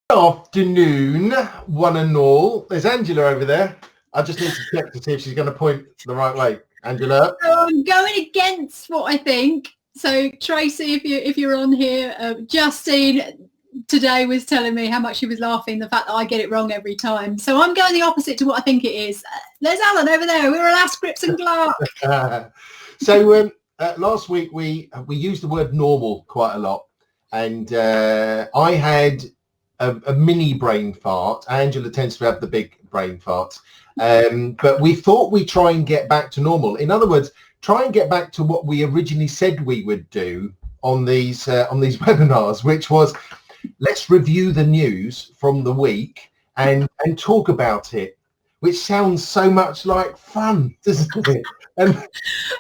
Afternoon, one and all. There's Angela over there. I just need to check to see if she's going to point the right way. Angela? So I'm going against what I think. So Tracy, if you're on here, Justine today was telling me how much she was laughing, the fact that I get it wrong every time. So I'm going the opposite to what I think it is. There's Alan over there. We were last Cripps and Clarke. So last week we used the word normal quite a lot, and I had a mini brain fart. Angela tends to have the big brain farts, but we thought we'd try and get back to normal. In other words, try and get back to what we originally said we would do on these webinars, which was let's review the news from the week and talk about it, which sounds so much like fun, doesn't it?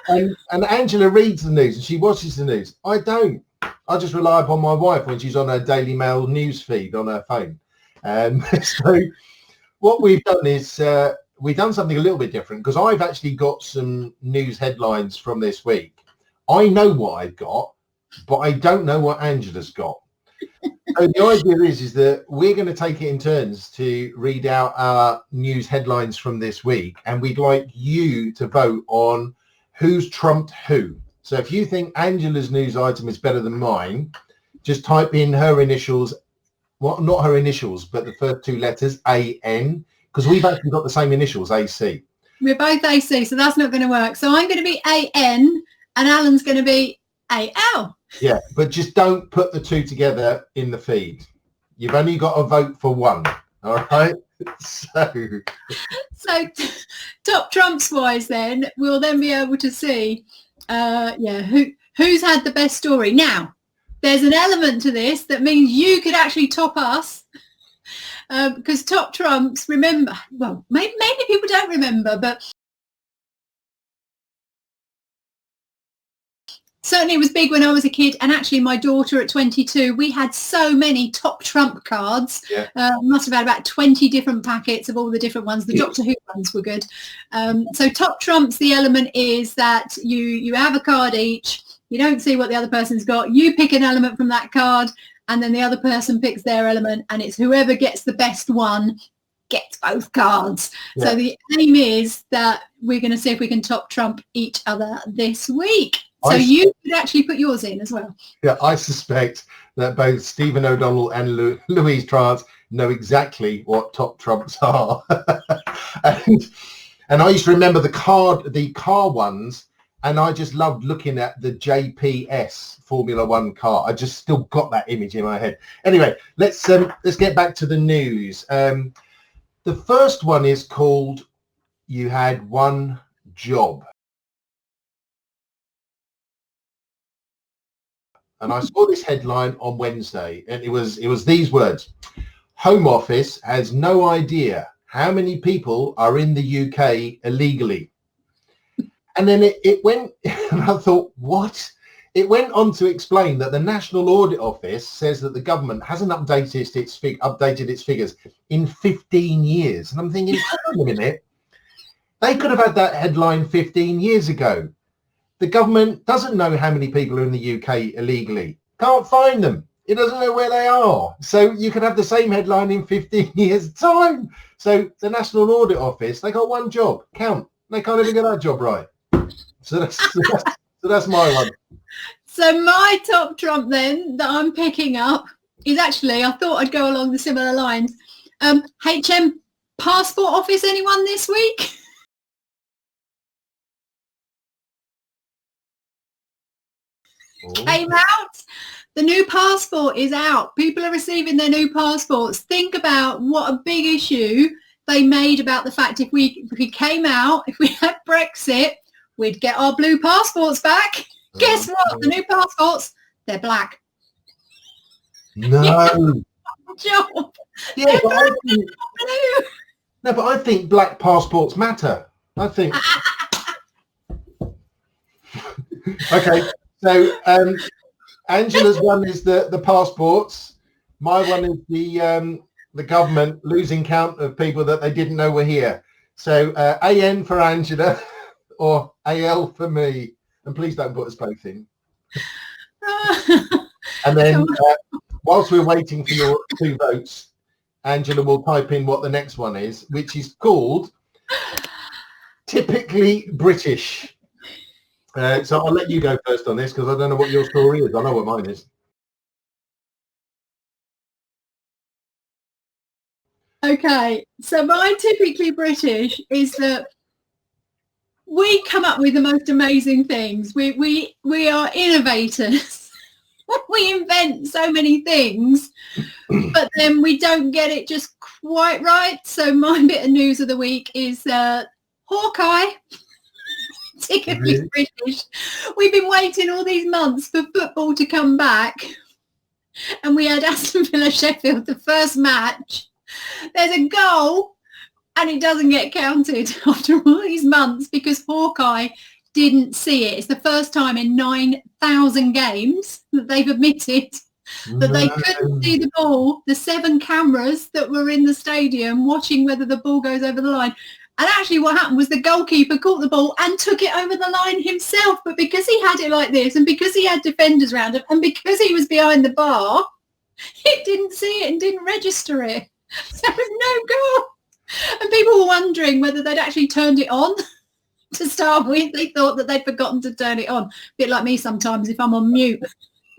And Angela reads the news and she watches the news. I don't. I just rely upon my wife when she's on her Daily Mail news feed on her phone. So what we've done is we've done something a little bit different, because I've actually got some news headlines from this week. I know what I've got, but I don't know what Angela's got. So the idea is that we're going to take it in turns to read out our news headlines from this week, and we'd like you to vote on who's trumped who. So if you think Angela's news item is better than mine, just type in her initials, well, not her initials, but the first two letters, AN, because we've actually got the same initials, AC. We're both AC, so that's not going to work. So I'm going to be AN and Alan's going to be AL. Yeah, but just don't put the two together in the feed. You've only got to vote for one, all right? So top trumps wise then, we'll then be able to see who's had the best story. Now, there's an element to this that means you could actually top us, because top trumps, remember, well, maybe people don't remember, but certainly it was big when I was a kid, and actually my daughter at 22, we had so many top trump cards. Yeah. Must have had about 20 different packets of all the different ones. The Doctor Who ones were good. So top trumps, the element is that you have a card each. You don't see what the other person's got. You pick an element from that card, and then the other person picks their element, and it's whoever gets the best one gets both cards. Yeah. So the aim is that we're going to see if we can top trump each other this week. So you could actually put yours in as well. Yeah, I suspect that both Stephen O'Donnell and Louise Trance know exactly what top trumps are. and I used to remember the car ones, and I just loved looking at the JPS Formula One car. I just still got that image in my head. Anyway, let's get back to the news. The first one is called "You Had One Job." And I saw this headline on Wednesday, and it was these words: Home Office has no idea how many people are in the UK illegally. And then it went, and I thought, what? It went on to explain that the National Audit Office says that the government hasn't updated its figures in 15 years. And I'm thinking, hold on a minute, they could have had that headline 15 years ago. The government doesn't know how many people are in the UK illegally. Can't find them. It doesn't know where they are. So you could have the same headline in 15 years' time. So the National Audit Office, they got one job. Count. They can't even get that job right. So that's my one. So my top trump then that I'm picking up is actually, I thought I'd go along the similar lines. HM Passport Office, anyone this week? Came out. The new passport is out. People are receiving their new passports. Think about what a big issue they made about the fact if we came out, if we had Brexit, we'd get our blue passports back. Guess what? The new passports, they're black. No. Job. Yeah, but I think black passports matter. I think. Okay. So Angela's one is the passports. My one is the government losing count of people that they didn't know were here. So AN for Angela or AL for me. And please don't put us both in. And then whilst we're waiting for your two votes, Angela will type in what the next one is, which is called Typically British. So I'll let you go first on this because I don't know what your story is. I know what mine is. Okay, so my typically British is that we come up with the most amazing things. We are innovators. We invent so many things, but then we don't get it just quite right. So my bit of news of the week is Hawkeye. Typically British. We've been waiting all these months for football to come back, and we had Aston Villa Sheffield, the first match. There's a goal and it doesn't get counted after all these months because Hawkeye didn't see it. It's the first time in 9,000 games that they've admitted that they couldn't see the ball. The 7 cameras that were in the stadium watching whether the ball goes over the line. And actually what happened was the goalkeeper caught the ball and took it over the line himself. But because he had it like this and because he had defenders around him and because he was behind the bar, he didn't see it and didn't register it. There was no goal. And people were wondering whether they'd actually turned it on to start with. They thought that they'd forgotten to turn it on. A bit like me sometimes if I'm on mute.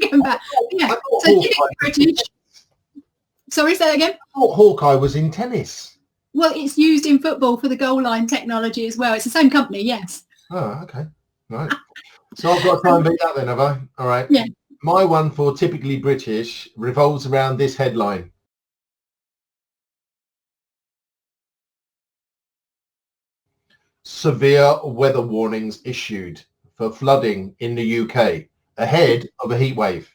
Going back. Yeah. So British. Sorry, say that again? I thought Hawkeye was in tennis. Well, it's used in football for the goal line technology as well. It's the same company, yes. Oh, okay. Right. So I've got to try and beat that then, have I? All right. Yeah. My one for typically British revolves around this headline. Severe weather warnings issued for flooding in the UK ahead of a heat wave.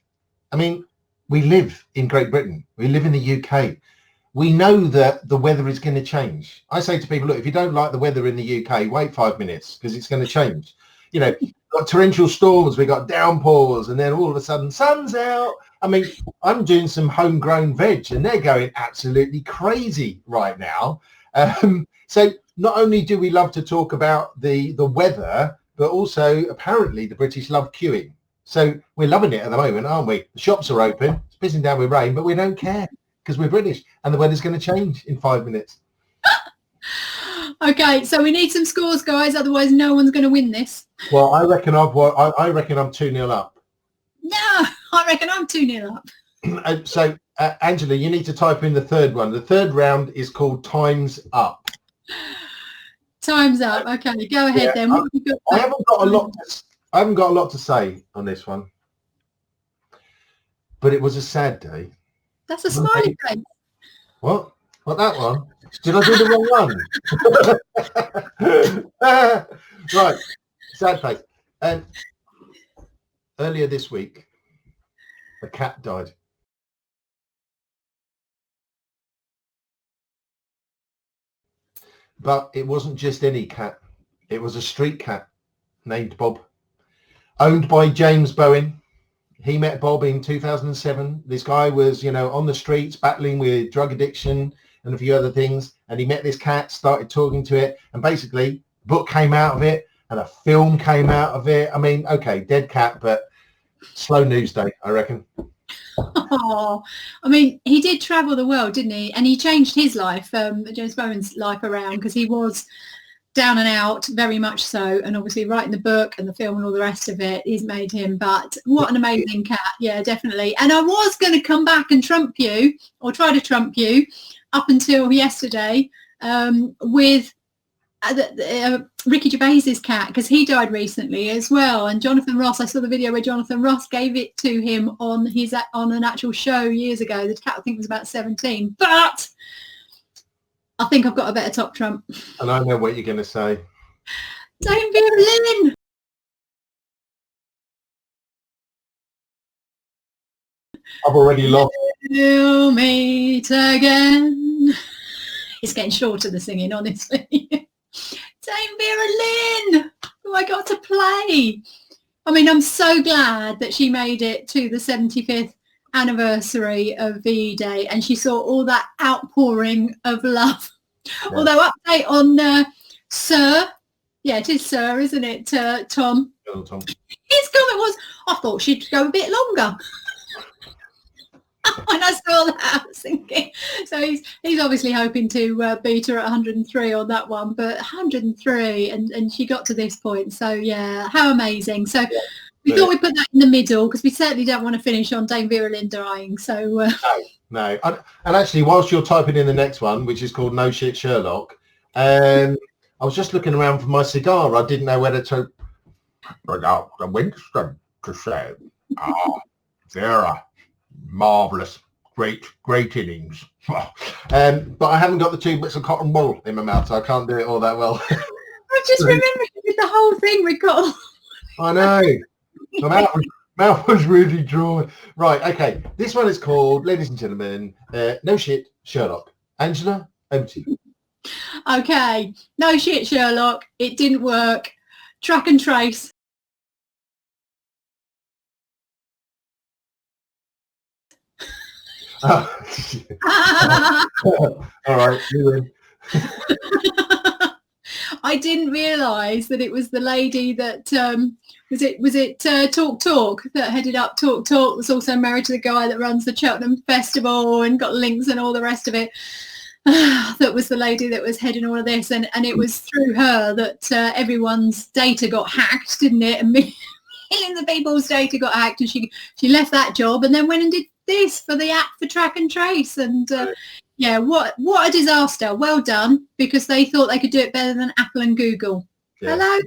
I mean, we live in Great Britain. We live in the UK. We know that the weather is going to change. I say to people, look, if you don't like the weather in the UK, wait 5 minutes because it's going to change. You know, we've got torrential storms, we've got downpours, and then all of a sudden, sun's out. I mean, I'm doing some homegrown veg and they're going absolutely crazy right now. So not only do we love to talk about the weather, but also apparently the British love queuing. So we're loving it at the moment, aren't we? The shops are open, it's pissing down with rain, but we don't care because we're British and the weather's going to change in 5 minutes. Okay, so we need some scores, guys. Otherwise, no one's going to win this. Well, I reckon I'm 2-0 up. No, I reckon I'm 2-0 up. So, Angela, you need to type in the third one. The third round is called Time's Up. Time's up. Okay, go ahead then. I haven't got a lot to say on this one, but it was a sad day. That's a smiley face. What? What, that one? Did I do the wrong one? Right, sad face. And earlier this week, a cat died. But it wasn't just any cat. It was a street cat named Bob, owned by James Bowen. He met Bob in 2007. This guy was, on the streets battling with drug addiction and a few other things. And he met this cat, started talking to it. And basically, a book came out of it and a film came out of it. I mean, okay, dead cat, but slow news day, I reckon. Oh, I mean, he did travel the world, didn't he? And he changed his life, James Bowen's life around, because he was down and out, very much so. And obviously writing the book and the film and all the rest of it, he's made him. But what an amazing cat. Yeah, definitely. And I was going to come back and trump you, or try to trump you, up until yesterday with Ricky Gervais's cat, because he died recently as well. And Jonathan Ross, I saw the video where Jonathan Ross gave it to him on an actual show years ago. The cat, I think, was about 17. But I think I've got a better top trump. And I know what you're going to say. Don't be a villain. I've already lost. We'll meet again. It's getting shorter, the singing, honestly. Dame Vera Lynn, who I got to play. I mean, I'm so glad that she made it to the 75th anniversary of VE Day and she saw all that outpouring of love. Yeah. Although update on Sir, yeah, it is Sir, isn't it, Tom? Hello, Tom. His comment was, I thought she'd go a bit longer. When I saw that, I was thinking, so he's obviously hoping to beat her at 103 on that one, but 103, and she got to this point. So yeah, how amazing. So we thought we'd put that in the middle because we certainly don't want to finish on Dame Vera Lynn dying. So no. And actually, whilst you're typing in the next one, which is called No Shit Sherlock, I was just looking around for my cigar. I didn't know whether to bring out the Winston to say, Vera, marvellous, great innings. But I haven't got the 2 bits of cotton wool in my mouth, so I can't do it all that well. I just remember you did the whole thing with cotton. I know. My mouth was really dry. Right, okay. This one is called, ladies and gentlemen, No Shit Sherlock. Angela, over to you. Okay, No Shit Sherlock. It didn't work. Track and trace. All right, you win. I didn't realise that it was the lady that was it Talk that headed up Talk was also married to the guy that runs the Cheltenham Festival and got links and all the rest of it. That was the lady that was heading all of this, and it was through her that everyone's data got hacked, didn't it? And millions of people's data got hacked, and she left that job and then went and did this for the app for track and trace. And yeah, what a disaster. Well done, because they thought they could do it better than Apple and Google. Yeah. Hello.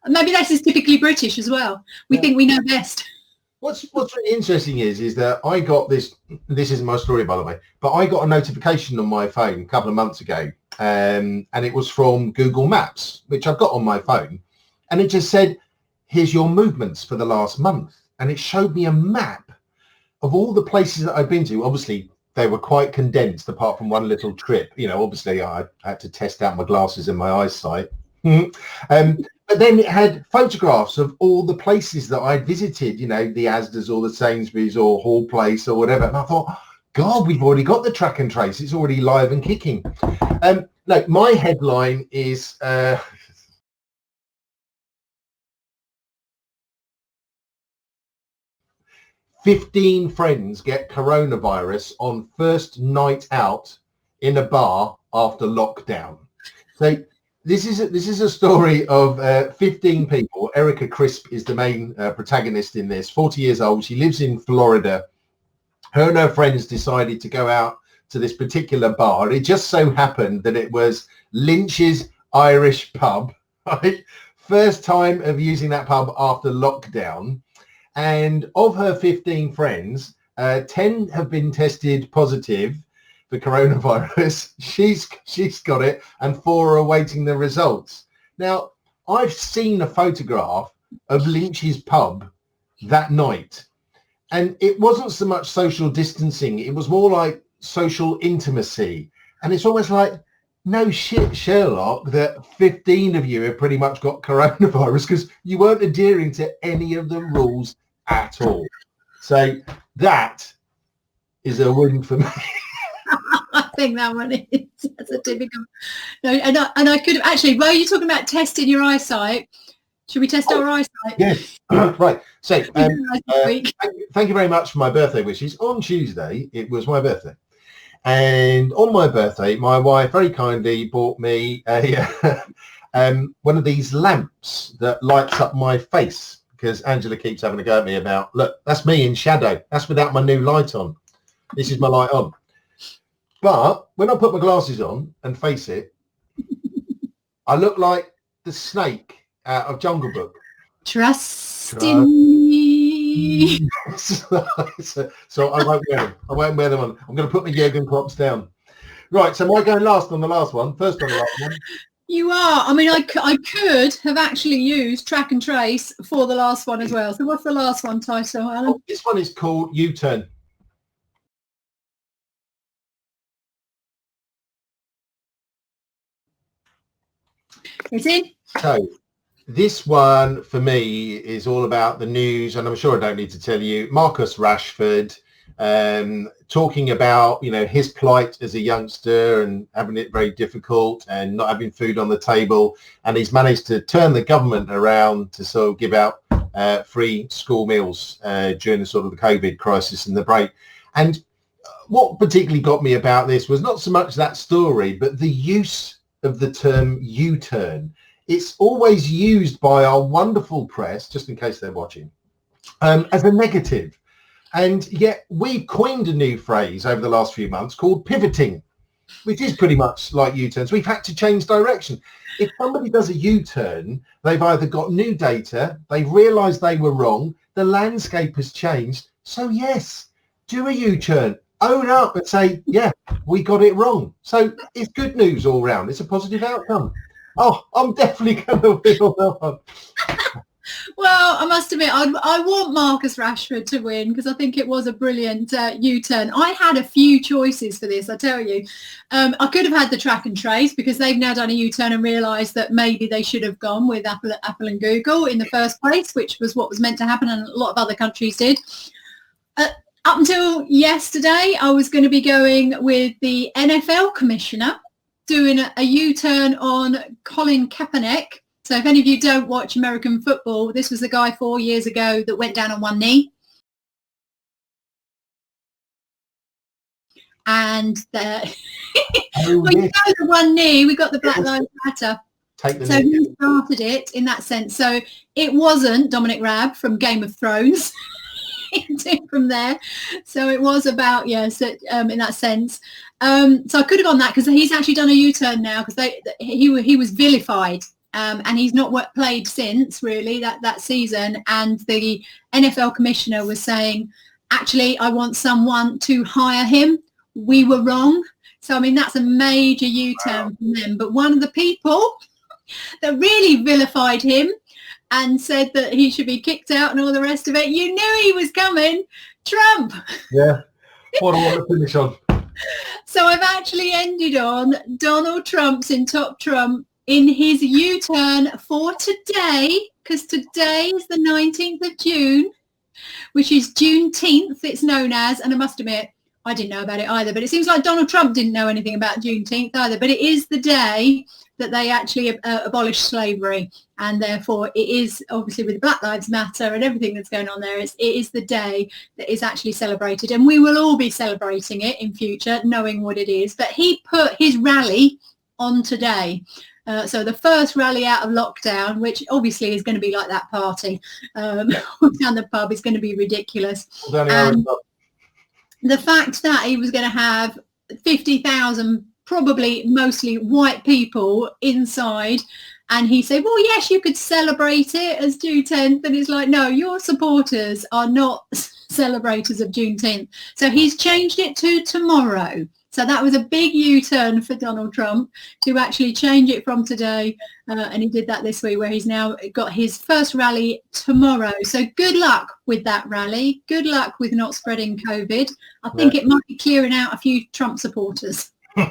Maybe that is typically British as well. We think we know best. What's really interesting is that I got this isn't my story, by the way, but I got a notification on my phone a couple of months ago, and it was from Google Maps, which I've got on my phone, and it just said, here's your movements for the last month. And it showed me a map of all the places that I've been to. Obviously, they were quite condensed apart from one little trip. You know, obviously I had to test out my glasses and my eyesight. But then it had photographs of all the places that I'd visited, you know, the Asda's or the Sainsbury's or Hall Place or whatever. And I thought, God, we've already got the track and trace. It's already live and kicking. Look, my headline is... 15 friends get coronavirus on first night out in a bar after lockdown. So this is a story of 15 people. Erica Cripps is the main protagonist in this. 40 years old. She lives in Florida. Her and her friends decided to go out to this particular bar. It just so happened that it was Lynch's Irish pub. Right? First time of using that pub after lockdown. And of her 15 friends, 10 have been tested positive for coronavirus. She's got it, and 4 are awaiting the results. Now, I've seen a photograph of Lynch's pub that night, and it wasn't so much social distancing. It was more like social intimacy. And it's almost like, no shit, Sherlock, that 15 of you have pretty much got coronavirus because you weren't adhering to any of the rules at all. So that is a win for me. I think that one is. That's a typical. No, and I could have actually. While you're talking about testing your eyesight, should we test our eyesight? Yes. Right. So thank you very much for my birthday wishes. On Tuesday, it was my birthday. And on my birthday, my wife very kindly bought me a one of these lamps that lights up my face, because Angela keeps having a go at me about, look, that's me in shadow. That's without my new light on. This is my light on. But when I put my glasses on and face it, I look like the snake out of Jungle Book. Trust in me. So I won't wear them. I won't wear them on. I'm going to put my Jurgen Klopps down. Right, so am I going last on the last one? First on the last one? You are. I mean, I could have actually used track and trace for the last one as well. So what's the last one title, Alan? Oh, this one is called U-Turn. Is it? So this one for me is all about the news, and I'm sure I don't need to tell you, Marcus Rashford talking about, you know, his plight as a youngster and having it very difficult and not having food on the table, and he's managed to turn the government around to sort of give out free school meals during the sort of the COVID crisis and the break. And what particularly got me about this was not so much that story, but the use of the term U-turn. It's always used by our wonderful press, just in case they're watching, as a negative. And yet we've coined a new phrase over the last few months called pivoting, which is pretty much like U-turns. We've had to change direction. If somebody does a U-turn, they've either got new data, they've realised they were wrong, the landscape has changed. So yes, do a U-turn, own up and say, yeah, we got it wrong. So it's good news all round. It's a positive outcome. Oh, I'm definitely going to win on that one. Well, I must admit, I want Marcus Rashford to win because I think it was a brilliant U-turn. I had a few choices for this, I tell you. I could have had the track and trace because they've now done a U-turn and realised that maybe they should have gone with Apple and Google in the first place, which was what was meant to happen, and a lot of other countries did. Up until yesterday, I was going to be going with the NFL commissioner doing a U-turn on Colin Kaepernick. So if any of you don't watch American football, this was the guy 4 years ago that went down on one knee. And well, you know, the one knee, we got the Black Lives Matter. So he started it in that sense. So it wasn't Dominic Raab from Game of Thrones from there. So it was about, yes, in that sense. So I could have gone that because he's actually done a U-turn now because he was vilified. And he's not played since really that season, and the NFL commissioner was saying, actually, I want someone to hire him. We were wrong. So I mean, that's a major U-turn from them. But one of the people that really vilified him and said that he should be kicked out and all the rest of it, you knew he was coming, Trump. Yeah, what I want to finish on. So I've actually ended on Donald Trump's in Top Trump in his U-turn for today, because today is the 19th of June, which is Juneteenth, it's known as, and I must admit, I didn't know about it either, but it seems like Donald Trump didn't know anything about Juneteenth either, but it is the day that they actually abolished slavery, and therefore it is, obviously with Black Lives Matter and everything that's going on there, it is the day that is actually celebrated, and we will all be celebrating it in future, knowing what it is, but he put his rally on today. So the first rally out of lockdown, which obviously is going to be like that party down the pub, is going to be ridiculous. And the fact that he was going to have 50,000, probably mostly white people inside, and he said, well, yes, you could celebrate it as Juneteenth. And it's like, no, your supporters are not celebrators of Juneteenth. So he's changed it to tomorrow. So that was a big U-turn for Donald Trump to actually change it from today. And he did that this week, where he's now got his first rally tomorrow. So good luck with that rally. Good luck with not spreading COVID. I think it might be clearing out a few Trump supporters. So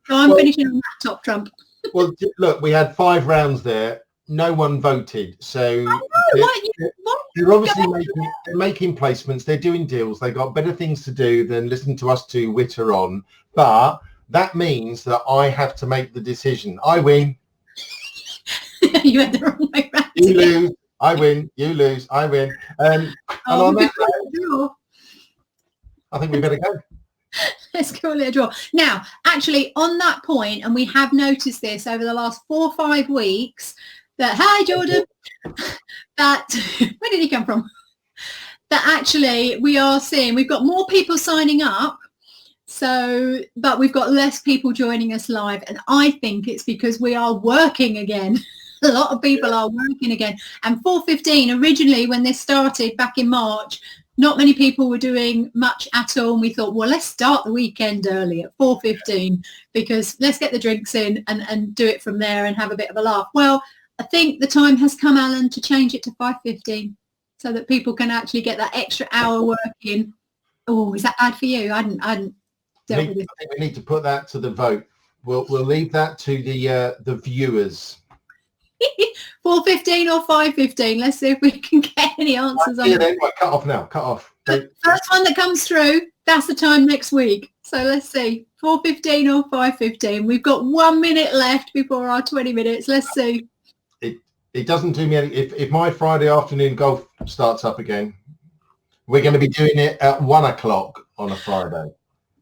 I'm finishing on that Top Trump. Well, look, we had 5 rounds there. No one voted. So they're obviously making placements. They're doing deals. They've got better things to do than listen to us two witter on. But that means that I have to make the decision. I win. You went the wrong way round. You lose. I win. You lose. I win. And on that note, I think we better go. Let's call it a draw. Now, actually, on that point, and we have noticed this over the last 4 or 5 weeks, that, hi, Jordan, that, where did he come from? That actually we are seeing, we've got more people signing up, so, but we've got less people joining us live. And I think it's because we are working again. A lot of people are working again. And 4:15, originally when this started back in March, not many people were doing much at all. And we thought, well, let's start the weekend early at 4:15 because let's get the drinks in and do it from there and have a bit of a laugh. Well, I think the time has come, Alan, to change it to 5:15 so that people can actually get that extra hour work in. Oh, is that bad for you? I hadn't dealt with it. I think we need to put that to the vote. We'll leave that to the viewers. 4:15 or 5:15. Let's see if we can get any answers on Then. Right, cut off now. Cut off. The first one that comes through, that's the time next week. So let's see, 4:15 or 5:15. We've got 1 minute left before our 20 minutes. Let's see. It doesn't do me any. If my Friday afternoon golf starts up again, we're going to be doing it at 1 o'clock. on a Friday?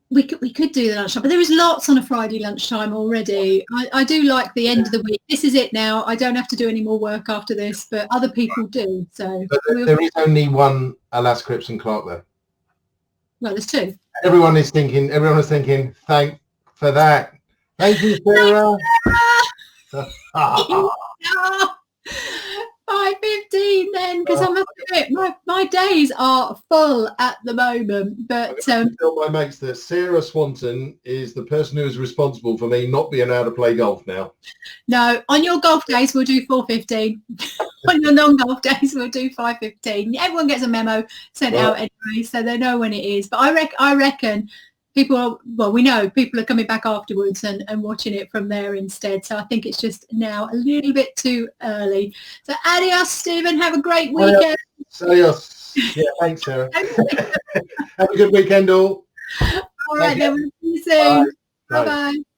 We could do the lunchtime, but there is lots on a Friday lunchtime already. I do like the end of the week. This is it now. I don't have to do any more work after this, but other people do. So But there is only one Alas, Cripps and Clarke there. Well, there's two. Everyone is thinking, thank for that. Thank you, Sarah. 5:15 then, because I must admit my days are full at the moment. But I tell my mates that Sarah Swanton is the person who is responsible for me not being able to play golf now. No, on your golf days we'll do 4:15. On your non-golf days we'll do 5:15. Everyone gets a memo sent out anyway, so they know when it is. But I reckon people, we know people are coming back afterwards and watching it from there instead. So I think it's just now a little bit too early. So adios, Stephen. Have a great weekend. Adios. Yeah, thanks, Sarah. Have a good weekend, all. All right, then. We'll see you soon. Bye-bye.